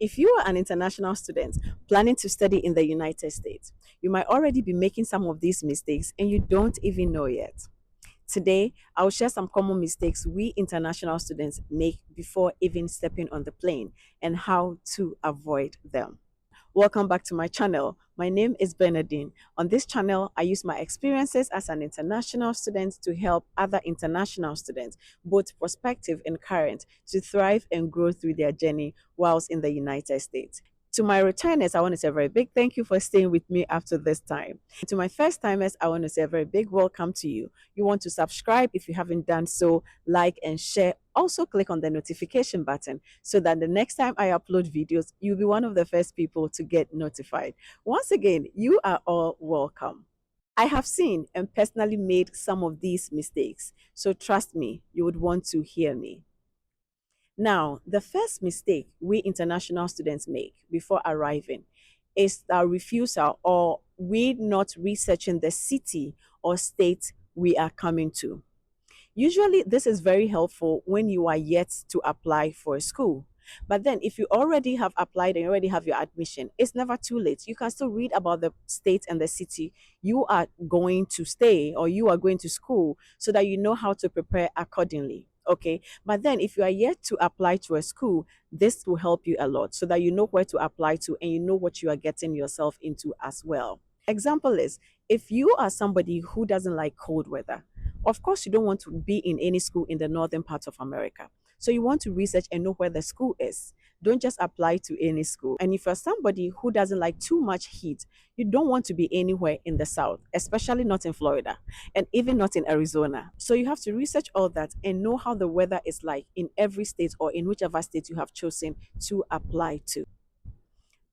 If you are an international student planning to study in the United States, you might already be making some of these mistakes and you don't even know yet. Today, I'll share some common mistakes we international students make before even stepping on the plane and how to avoid them. Welcome back to my channel. My name is Bernadine. On this channel, I use my experiences as an international student to help other international students, both prospective and current, to thrive and grow through their journey whilst in the United States. To my returners, I want to say a very big thank you for staying with me after this time. To my first timers, I want to say a very big welcome to you. You want to subscribe if you haven't done so, like and share. Also, click on the notification button so that the next time I upload videos, you'll be one of the first people to get notified. Once again, you are all welcome. I have seen and personally made some of these mistakes, so trust me, you would want to hear me. Now, the first mistake we international students make before arriving is our refusal or we not researching the city or state we are coming to. Usually, this is very helpful when you are yet to apply for a school. But then, if you already have applied and you already have your admission, it's never too late. You can still read about the state and the city you are going to stay or you are going to school so that you know how to prepare accordingly. Okay. But then, if you are yet to apply to a school, this will help you a lot so that you know where to apply to and you know what you are getting yourself into as well. Example is if you are somebody who doesn't like cold weather, of course, you don't want to be in any school in the northern part of America. So you want to research and know where the school is. Don't just apply to any school. And if you're somebody who doesn't like too much heat, you don't want to be anywhere in the south, especially not in Florida and even not in Arizona. So you have to research all that and know how the weather is like in every state or in whichever state you have chosen to apply to.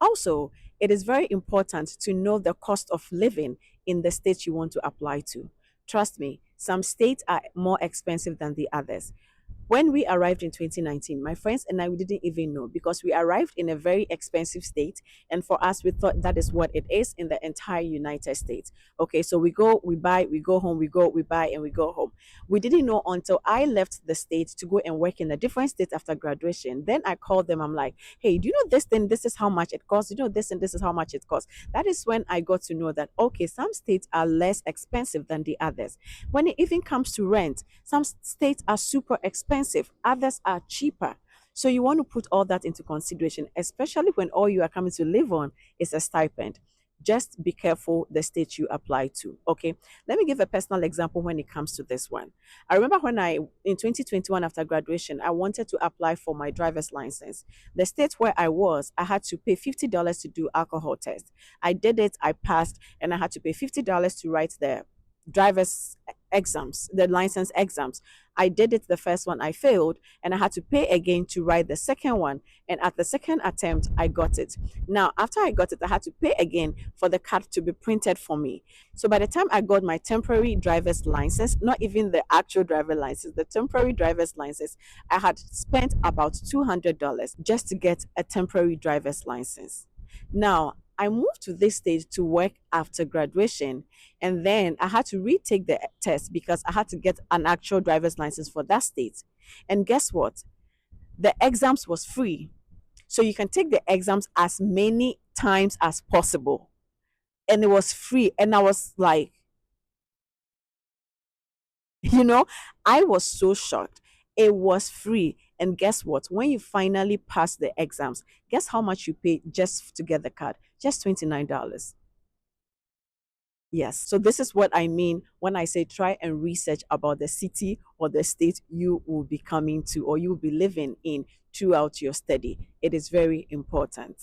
Also, it is very important to know the cost of living in the state you want to apply to. Trust me, some states are more expensive than the others. When we arrived in 2019, my friends and I, we didn't even know because we arrived in a very expensive state. And for us, we thought that is what it is in the entire United States. Okay, so we go, we buy, we go home, we go, we buy, and we go home. We didn't know until I left the state to go and work in a different state after graduation. Then I called them, I'm like, hey, do you know this thing? This is how much it costs. You know this and this is how much it costs. That is when I got to know that, okay, some states are less expensive than the others. When it even comes to rent, some states are super expensive, others are cheaper. So you want to put all that into consideration, especially when all you are coming to live on is a stipend. Just be careful the state you apply to. Okay. Let me give a personal example when it comes to this one. I remember when in 2021, after graduation, I wanted to apply for my driver's license. The state where I was, I had to pay $50 to do alcohol test. I did it, I passed, and I had to pay $50 to write the driver's exams, the license exams. I did it the first one, I failed, and I had to pay again to write the second one. And at the second attempt, I got it. Now, after I got it, I had to pay again for the card to be printed for me. So by the time I got my temporary driver's license, not even the actual driver license, the temporary driver's license, I had spent about $200 just to get a temporary driver's license. Now, I moved to this state to work after graduation, and then I had to retake the test because I had to get an actual driver's license for that state. And guess what? The exams was free. So you can take the exams as many times as possible. And it was free. And I was like, you know, I was so shocked. It was free. And guess what? When you finally pass the exams, guess how much you pay just to get the card? Just $29. Yes. So this is what I mean when I say try and research about the city or the state you will be coming to or you will be living in throughout your study. It is very important.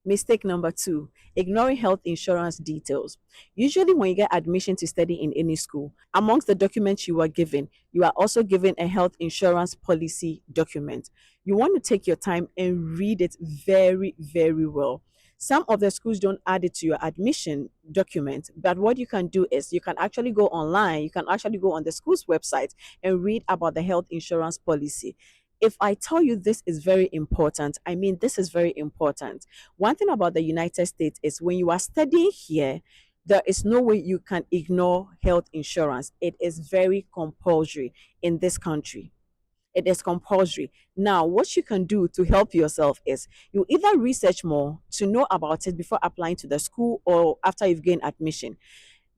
Mistake number two, ignoring health insurance details. Usually, when you get admission to study in any school, amongst the documents you are given, you are also given a health insurance policy document. You want to take your time and read it very, very well. Some of the schools don't add it to your admission document, but what you can do is you can actually go online, you can actually go on the school's website and read about the health insurance policy. If I tell you this is very important, I mean this is very important. One thing about the United States is when you are studying here, there is no way you can ignore health insurance. It is very compulsory in this country. It is compulsory. Now, what you can do to help yourself is you either research more to know about it before applying to the school or after you've gained admission,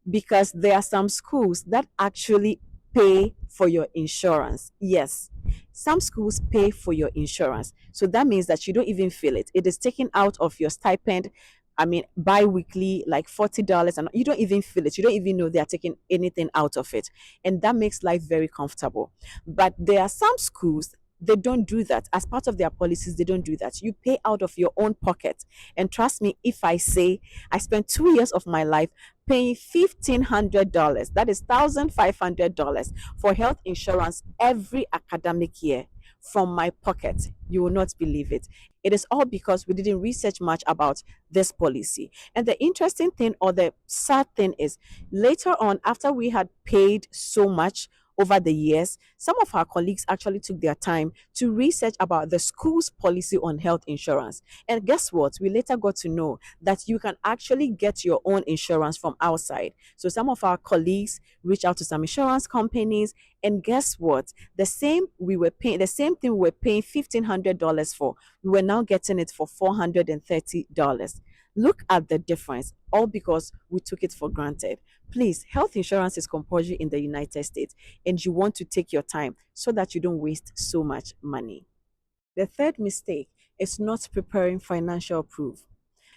because there are some schools that actually pay for your insurance. Yes, some schools pay for your insurance. So that means that you don't even feel it. It is taken out of your stipend. I mean, bi-weekly, like $40, and you don't even feel it. You don't even know they are taking anything out of it. And that makes life very comfortable. But there are some schools, they don't do that. As part of their policies, they don't do that. You pay out of your own pocket. And trust me, if I say I spent 2 years of my life paying $1,500, that is $1,500 for health insurance every academic year from my pocket, you will not believe it. It is all because we didn't research much about this policy. And the interesting thing, or the sad thing, is later on, after we had paid so much over the years, some of our colleagues actually took their time to research about the school's policy on health insurance. And guess what? We later got to know that you can actually get your own insurance from outside. So some of our colleagues reached out to some insurance companies, and guess what? The same thing we were paying $1,500 for, we were now getting it for $430. Look at the difference, all because we took it for granted. Please, health insurance is compulsory in the United States, and you want to take your time so that you don't waste so much money. The third mistake is not preparing financial proof.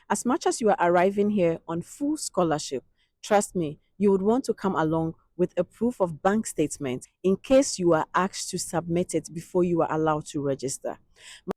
As much as you are arriving here on full scholarship, trust me, you would want to come along with a proof of bank statement in case you are asked to submit it before you are allowed to register.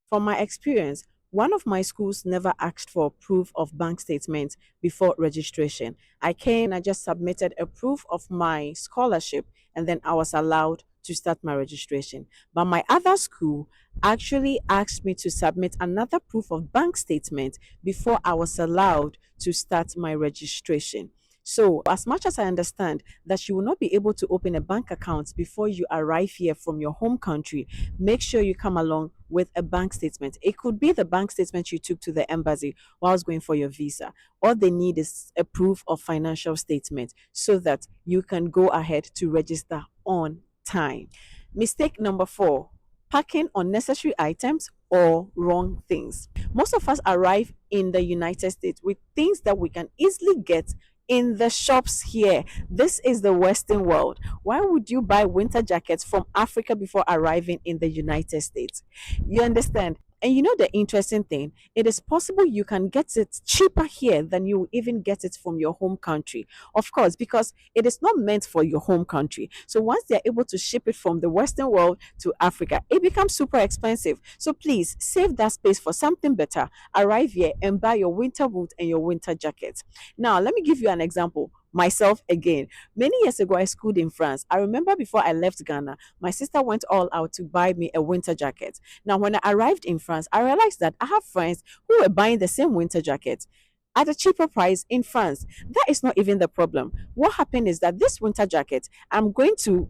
From my experience, one of my schools never asked for proof of bank statement before registration. I came and I just submitted a proof of my scholarship, and then I was allowed to start my registration. But my other school actually asked me to submit another proof of bank statement before I was allowed to start my registration. So, as much as I understand that you will not be able to open a bank account before you arrive here from your home country, make sure you come along with a bank statement. It could be the bank statement you took to the embassy whilst going for your visa. All they need is a proof of financial statement so that you can go ahead to register on time. Mistake number 4: packing unnecessary items or wrong things. Most of us arrive in the United States with things that we can easily get in the shops here. This is the Western world. Why would you buy winter jackets from Africa before arriving in the United States? You understand? And you know the interesting thing? It is possible you can get it cheaper here than you even get it from your home country. Of course, because it is not meant for your home country. So once they're able to ship it from the Western world to Africa, it becomes super expensive. So please save that space for something better. Arrive here and buy your winter boot and your winter jacket. Now, let me give you an example. Myself again. Many years ago, I schooled in France. I remember before I left Ghana, my sister went all out to buy me a winter jacket. Now, when I arrived in France, I realized that I have friends who were buying the same winter jacket at a cheaper price in France. That is not even the problem. What happened is that this winter jacket, I'm going to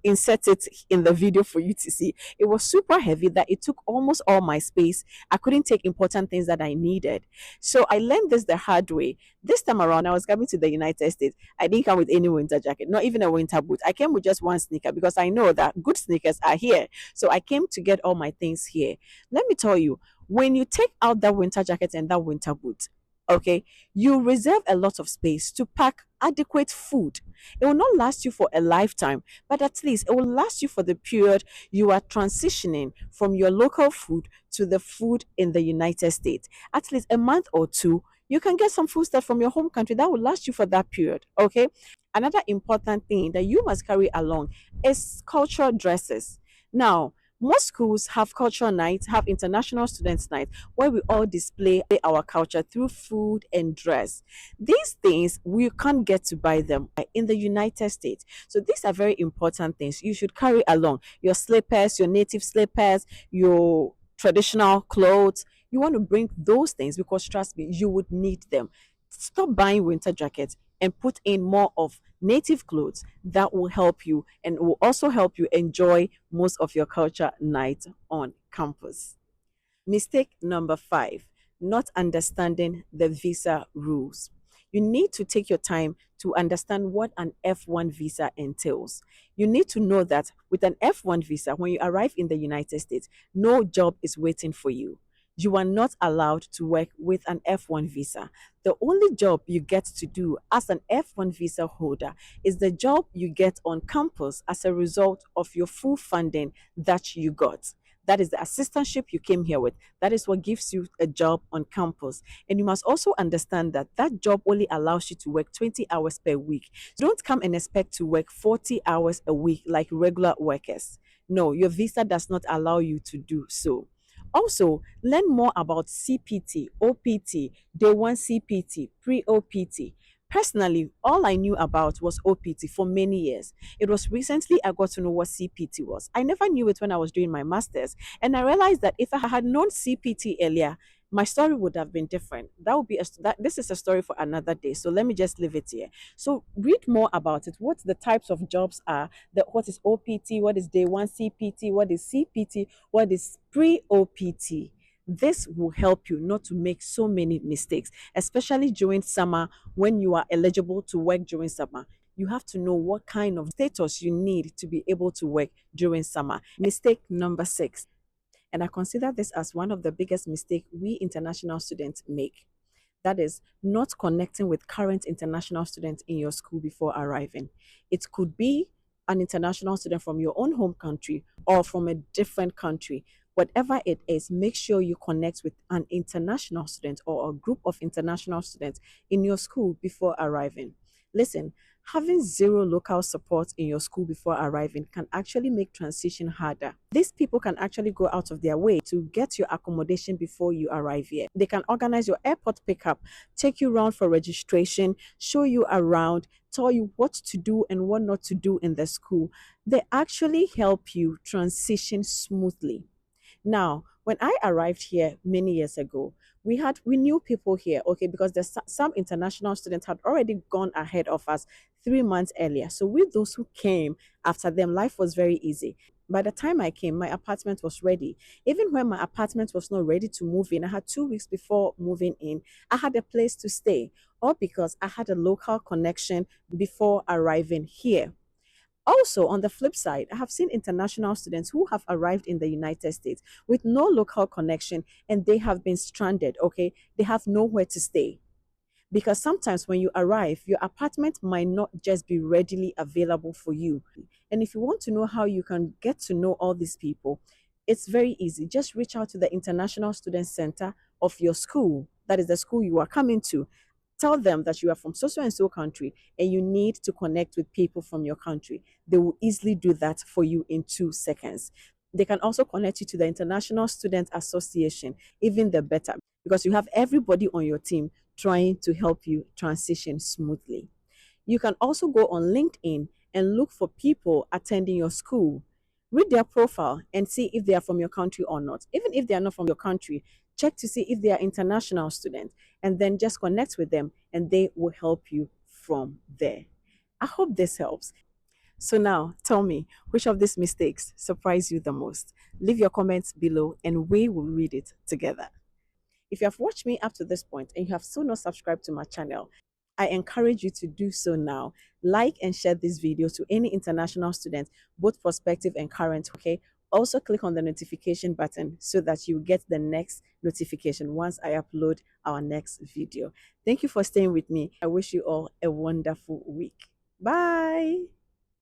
insert it in the video for you to see. It was super heavy that it took almost all my space. I couldn't take important things that I needed. So I learned this the hard way. This time around, I was coming to the United States. I didn't come with any winter jacket, not even a winter boot. I came with just one sneaker because I know that good sneakers are here. So I came to get all my things here. Let me tell you, when you take out that winter jacket and that winter boot, okay, you reserve a lot of space to pack adequate food. It will not last you for a lifetime, but at least it will last you for the period you are transitioning from your local food to the food in the United States. At least a month or two, you can get some food stuff from your home country that will last you for that period. Okay. Another important thing that you must carry along is cultural dresses. Now, most schools have cultural nights, have international students' night, where we all display our culture through food and dress. These things, we can't get to buy them in the United States. So these are very important things you should carry along. Your slippers, your native slippers, your traditional clothes. You want to bring those things because trust me, you would need them. Stop buying winter jackets and put in more of native clothes that will help you and will also help you enjoy most of your culture night on campus. Mistake number 5: not understanding the visa rules. You need to take your time to understand what an F1 visa entails. You need to know that with an F1 visa, when you arrive in the United States, no job is waiting for you. You are not allowed to work with an F1 visa. The only job you get to do as an F1 visa holder is the job you get on campus as a result of your full funding that you got. That is the assistantship you came here with. That is what gives you a job on campus. And you must also understand that that job only allows you to work 20 hours per week. So don't come and expect to work 40 hours a week like regular workers. No, your visa does not allow you to do so. Also, learn more about CPT, OPT, day one CPT, pre OPT. Personally, all I knew about was OPT for many years. It was recently I got to know what CPT was. I never knew it when I was doing my master's. And I realized that if I had known CPT earlier, my story would have been different. That would be this is a story for another day. So let me just leave it here. So read more about it. What the types of jobs are, what is OPT, what is day one CPT, what is CPT, what is pre-OPT. This will help you not to make so many mistakes, especially during summer when you are eligible to work during summer. You have to know what kind of status you need to be able to work during summer. Mistake number 6, and I consider this as one of the biggest mistakes we international students make. That is not connecting with current international students in your school before arriving. It could be an international student from your own home country or from a different country. Whatever it is, make sure you connect with an international student or a group of international students in your school before arriving. Listen, having zero local support in your school before arriving can actually make transition harder. These people can actually go out of their way to get your accommodation before you arrive here. They can organize your airport pickup, take you around for registration, show you around, tell you what to do and what not to do in the school. They actually help you transition smoothly. Now, when I arrived here many years ago, we knew people here, okay, because there's some international students had already gone ahead of us 3 months earlier. So with those who came after them, life was very easy. By the time I came, my apartment was ready. Even when my apartment was not ready to move in, I had 2 weeks before moving in, I had a place to stay, all because I had a local connection before arriving here. Also, on the flip side, I have seen international students who have arrived in the United States with no local connection and they have been stranded, okay? They have nowhere to stay. Because sometimes when you arrive, your apartment might not just be readily available for you. And if you want to know how you can get to know all these people, it's very easy. Just reach out to the International Student Center of your school. That is the school you are coming to. Tell them that you are from so and so country and you need to connect with people from your country. They will easily do that for you in 2 seconds. They can also connect you to the International Student Association, even the better, because you have everybody on your team trying to help you transition smoothly. You can also go on LinkedIn and look for people attending your school. Read their profile and see if they are from your country or not. Even if they are not from your country, check to see if they are international students and then just connect with them and they will help you from there. I hope this helps. So now tell me, which of these mistakes surprised you the most? Leave your comments below and we will read it together. If you have watched me up to this point and you have still not subscribed to my channel, I encourage you to do so now. Like and share this video to any international students, both prospective and current, okay? Also click on the notification button so that you get the next notification once I upload our next video. Thank you for staying with me. I wish you all a wonderful week. Bye.